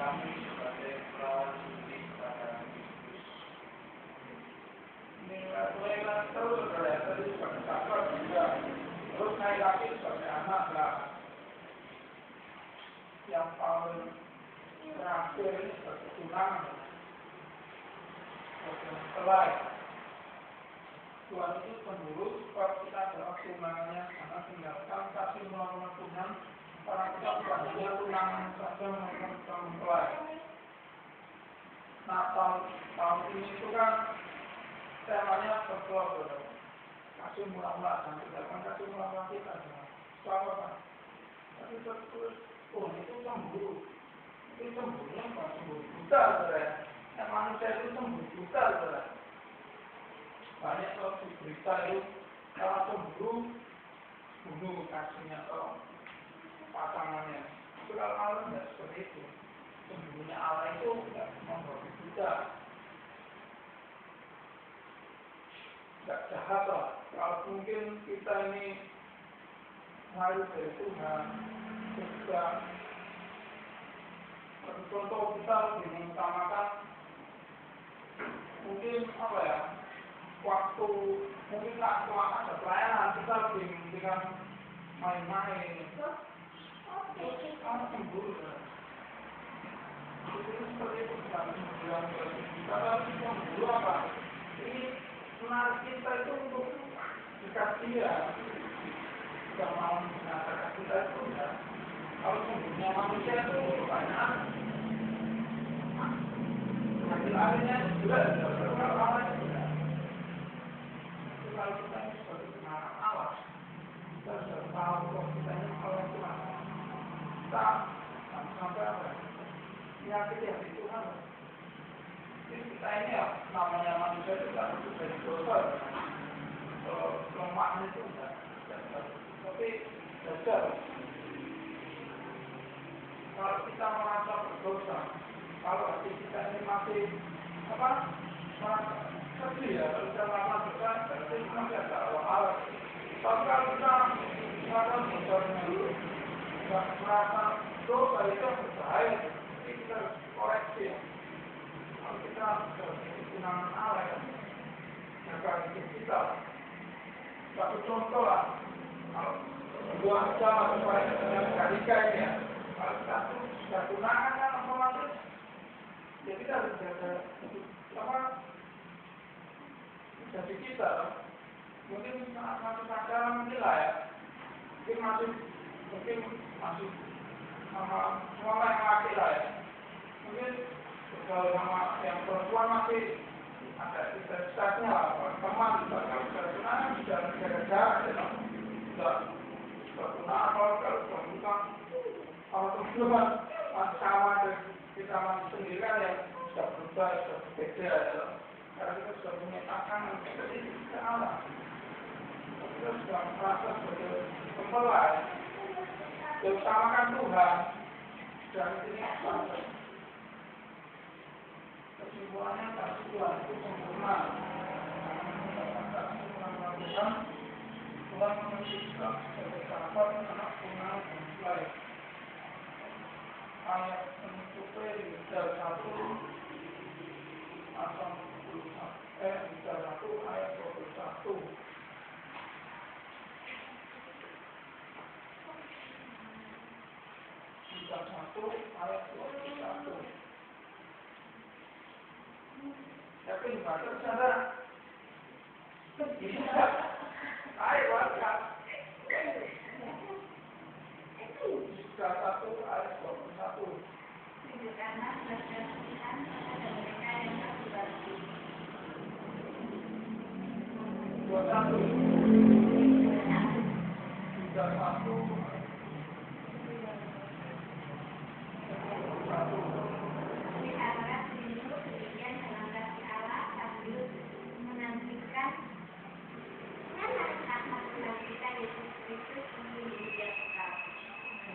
kami sebagai prajurit pada Kristus. Nilai-nilai terus saudara, tadi sebagai sahabat juga terus naik lagi sebagai anak lah. Yang paling terakhir ini sebagai tunangan, sebagai mempelai. Tuhan itu cemburu sebab kita adalah tunangannya, karena tinggalkan kasih melakukan Tuhan, karena kita bukan hanya tunangan saja, melakukan kita mempelai. Nah, tahun ini itu kan temanya betul, kasih mula-mula, dan tinggalkan kasih mula-mula kita. Apa kan? Tapi betul, oh itu cemburu. Itu cemburunya bukan cemburu buta, saudara. Yang manusia itu cemburu buta, saudara. Banyak kalau di berita itu kalau cemburu bunuh kasihnya atau pasangannya. Tapi kalau Allah tidak seperti itu. Cemburunya Allah itu tidak membuat buta. Tidak jahat lah. Kalau mungkin kita ini hari dari Tuhan juga contoh kita lebih mengutamakan mungkin apa ya, waktu mungkin tak cuma ada pelayanan, kita lebih mementingkan main-main. Kamu cemburu kan? Itu seperti itu bukan cemburuan kita, tapi cemburu apa? Ini menarik kita itu untuk dekat dia. Tidak mau mengatakan kita itu ya. Kalau cemburunya manusia itu banyak. Hasil-hasilnya juga kalau Allah juga. Kalau kita ini sebagai pengarang Allah, kita sudah tahu bahwa kita ini Allah Tuhan. Kita sampai apa? Menyakiti hati Tuhan. Jadi kita ini ya, namanya manusia itu kan sudah dosa. Lemahnya itu enggak. Tapi dasar. Kalau kita merasa berdosa, kalau hati kita ini masih sedih ya, kalau kita merasa dosa, berarti kita tidak tahu Allah. Tapi kalau kita merasa dosa dulu, tidak merasa dosa itu berbahaya, jadi kita harus koreksi. Kalau kita tunangan Allah ya, jaga hidup kita. Satu contoh lah, kalau dua jam supaya kita nikah ini ya. Kalau kita sudah tunangan kan otomatis ya kita harus jaga jadi kita mungkin masih pacaran mungkin lah ya, mungkin masih sama yang laki lah ya, mungkin kalau sama yang perempuan masih ada intensitasnya lah, teman kalau sudah tunangan sudah jaga jarak ya, sudah tunangan kalau bukan kalau teman-teman masih sama kita masih sendiri kan yang sudah berubah, sudah berbeda ya. Karena kita sudah punya pasangan, jadi kita Allah. Kita sudah merasa sebagai mempelai, diutamakan Tuhan, dan ini apa? Kesimpulannya kasih Tuhan itu sempurna. Tuhan menguji kita sebagai sahabat, anak tunangan dan mempelai. Ayat penutupnya di Misal 1 Misal 1 ayat 21. Misal 1 ayat 21. Yakin baca saudara? Bisa. Ayo baca. Misal 1 ayat 21. Tunjukkanlah kebersihan kepada mereka yang tak berbakti. 21. Misal 1 Lihatlah dirimu demikian dalam kasih Allah sambil menantikan rahmat Tuhan kita Yesus Kristus untuk hidup kekal.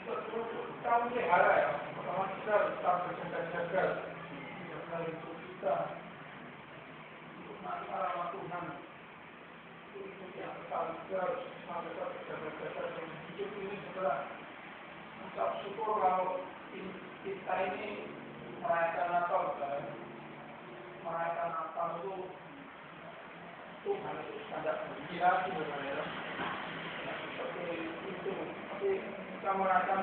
Kita melihara ya, pertama kita tetap berjaga-jaga dalam hidup kita untuk nanti arah Tuhan. Itu yang paling kita harus berjaga-jaga dalam hidup ini, saudara. Mengucap syukur kalau kita ini merayakan Natal kan, merayakan Natal itu Tuhan itu sangat menginspirasi sebenarnya. Seperti itu, tapi kita merayakan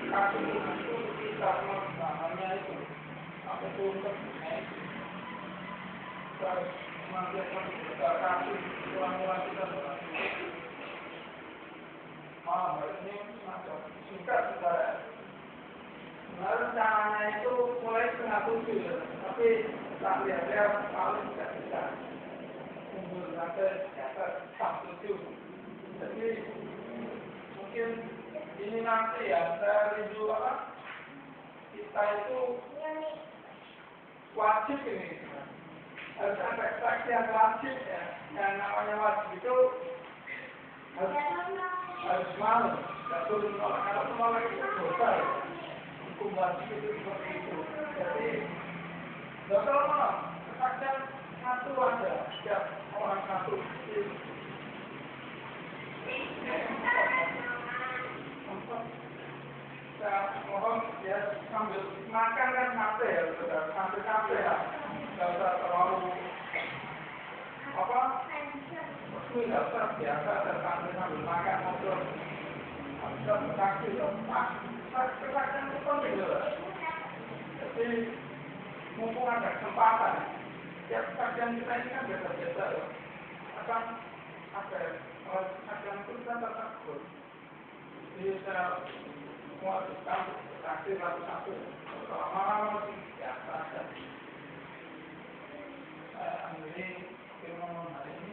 kasih Tuhan itu kita namanya itu sampai turun ke dunia itu. Kita memanggilkan kasih orang-orang kita berarti. Malam hari ini macam singkat saudara. Nah, rencananya itu mulai setengah 7 ya, tapi tak lihat-lihat paling tidak bisa tunggu sampai di atas jam 7. Jadi mungkin ini nanti ya saya review apa kita itu wajib ini harus ada kesaksian wajib ya, yang namanya wajib itu harus malu, tidak boleh menolak. Kalau menolak itu dosa ya. Hukum wajib itu seperti itu. Jadi kalau mau kesaksian satu aja, setiap orang satu. Saya mohon ya sambil makan kan sampai ya, sudah sampai ya, nggak usah terlalu apa, itu nggak usah biasa dan sambil makan ngobrol, bisa bersaksi loh, kesaksian itu penting loh. Jadi mumpung ada kesempatan, ya kesaksian kita ini kan biasa-biasa loh, akan ada kesaksian itu kan tetap good. Jadi saya mewajibkan saksi satu-satu. Kalau malam biasa saja. Saya ambil firman hari ini.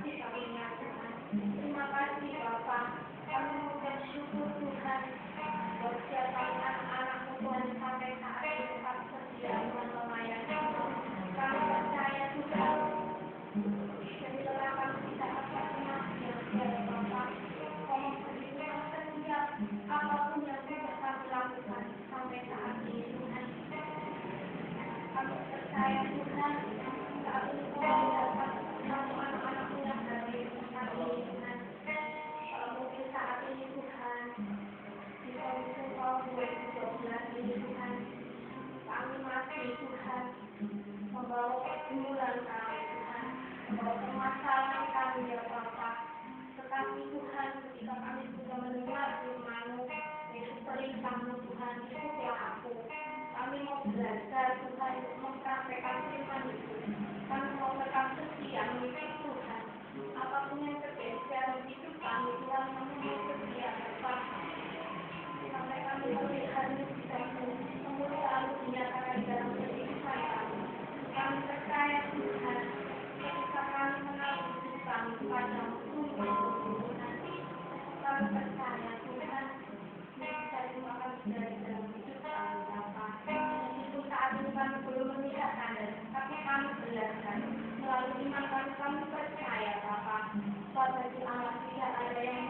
kasih karunia Tuhan. Terima kasih Bapak. Kami mengucap syukur Tuhan buat siapa anak-anakmu Tuhan sampai saat ini tetap setia Tuhan melayani. Kami percaya Tuhan. Dan bila kami tidak dapat kematian dari Bapak, kami berdoa setiap apapun yang sudah kami lakukan sampai saat ini Tuhan. Kami percaya Tuhan, saat ini kami dapat satu anak-anakmu yang hadir di tempat ini Tuhan. Kalau mungkin saat ini Tuhan, di tahun 2012 ini Tuhan, kami masih Tuhan membawa pergumulan kami Tuhan, membawa permasalahan kami ya Bapak. Tetapi Tuhan, ketika kami sudah mendengar firman-Mu, yaitu perintah-Mu Tuhan, ikutlah aku. Kami mau belajar Tuhan untuk mempraktekkan firman itu. Kami mau tetap setia mengikuti Tuhan. Apapun yang terjadi dalam hidup kami, Tuhan kami mau setia Bapak. Sampai kami melihat mujizat-Mu, kemuliaan dinyatakan dalam kehidupan kami. Kami percaya Tuhan, ketika kami menaruh hidup kami kepada-Mu Tuhan, kami percaya Tuhan, mujizat itu akan terjadi dalam hidup kami Bapa. Meskipun saat ini kami belum melihat tanda, tapi kami belajar melalui iman kami percaya Bapa, bahwa bagi Allah tidak ada yang